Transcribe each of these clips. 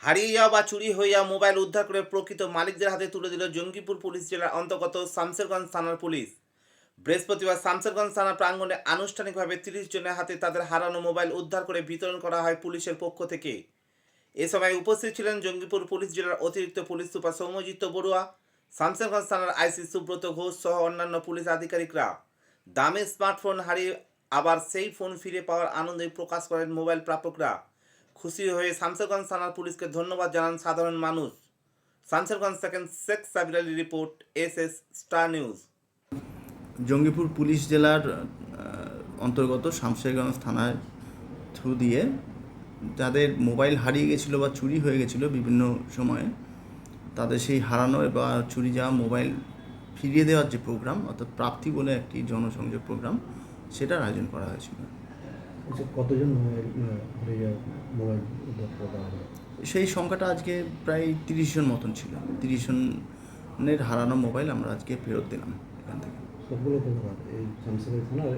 হারিয়ে যাওয়া বা চুরি হয়ে যাওয়া মোবাইল উদ্ধার করে প্রকৃত মালিকদের হাতে তুলে দিল জঙ্গিপুর পুলিশ জেলার অন্তর্গত শামসেরগঞ্জ থানার পুলিশ। বৃহস্পতিবার শামসেরগঞ্জ থানা প্রাঙ্গণে আনুষ্ঠানিকভাবে 30 জনের হাতে তাদের হারানো মোবাইল উদ্ধার করে বিতরণ করা হয় পুলিশের পক্ষ থেকে। এ সময় উপস্থিত ছিলেন জঙ্গিপুর পুলিশ জেলার অতিরিক্ত পুলিশ সুপার সৌম্যজিৎ বড়ুয়া, শামসেরগঞ্জ থানার আইসি সুব্রত ঘোষ সহ অন্যান্য পুলিশ আধিকারিকরা। দামি স্মার্টফোন হারিয়ে আবার সেই ফোন ফিরে পাওয়ার আনন্দে প্রকাশ করেন মোবাইল প্রাপকরা। খুশি হয়ে শামসেরগঞ্জ থানার পুলিশকে ধন্যবাদ জানান সাধারণ মানুষ। Samserganj second Sheikh Sabir Ali report, SS star news. Jangipur police জেলার অন্তর্গত শামসেরগঞ্জ থানার থ্রু দিয়ে যাদের মোবাইল হারিয়ে গেছিলো বা চুরি হয়ে গেছিলো বিভিন্ন সময়ে, তাদের সেই হারানো বা চুরি যাওয়া মোবাইল ফিরিয়ে দেওয়ার যে প্রোগ্রাম, অর্থাৎ প্রাপ্তি বলে একটি জনসংযোগ প্রোগ্রাম, সেটার আয়োজন করা হয়েছিল। কতজন মোবাইল উদ্ধার করা হবে? সেই সংখ্যাটা আজকে প্রায় 30 জন মতন ছিল। 30 জনের হারানো মোবাইল আমরা আজকে ফেরত দিলাম এখান থেকে। সবগুলো কোথাকার? এই শামসেরগঞ্জ থানার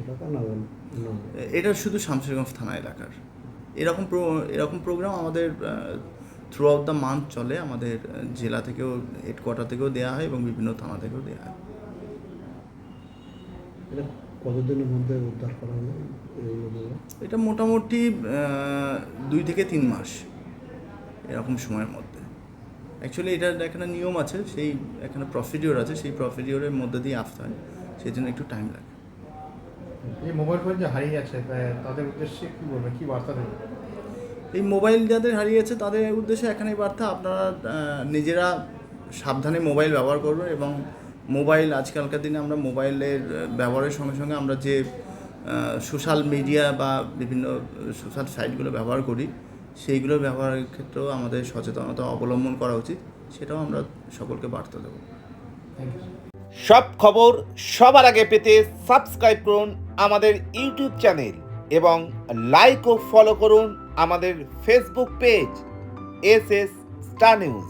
এলাকা না? এটা শুধু শামসেরগঞ্জ থানা এলাকার। এরকম প্রোগ্রাম আমাদের থ্রু আউট দ্য মান্থ চলে। আমাদের জেলা থেকেও, হেডকোয়ার্টার থেকেও দেওয়া হয় এবং বিভিন্ন থানা থেকেও দেওয়া হয়। এটা কতদিনের মধ্যে উদ্ধার করা হবে? এটা মোটামুটি 2 থেকে 3 মাস এরকম সময়ের মধ্যে। অ্যাকচুয়ালি এটার এখানে নিয়ম আছে, সেই এখানে প্রসিডিওর আছে, সেই প্রসিডিওরের মধ্যে দিয়ে আসতে হয়, সেই জন্য একটু টাইম লাগে। এই মোবাইল ফোন যে হারিয়ে গেছে তাদের উদ্দেশ্যে কী বলবেন, কী বার্তা দেবেন? এই মোবাইল যাদের হারিয়েছে তাদের উদ্দেশ্যে এখানেই বার্তা, আপনারা নিজেরা সাবধানে মোবাইল ব্যবহার করবেন। এবং মোবাইল, আজকালকার দিনে আমরা মোবাইলের ব্যবহারের সঙ্গে সঙ্গে আমরা যে সোশ্যাল মিডিয়া বা বিভিন্ন সোশ্যাল সাইটগুলো ব্যবহার করি, সেইগুলো ব্যবহারের ক্ষেত্রেও আমাদের সচেতনতা অবলম্বন করা উচিত, সেটাও আমরা সকলকে বার্তা দেবো। Thank you. সব খবর সবার আগে পেতে সাবস্ক্রাইব করুন আমাদের ইউটিউব চ্যানেল এবং লাইক ও ফলো করুন আমাদের Facebook page SS star news.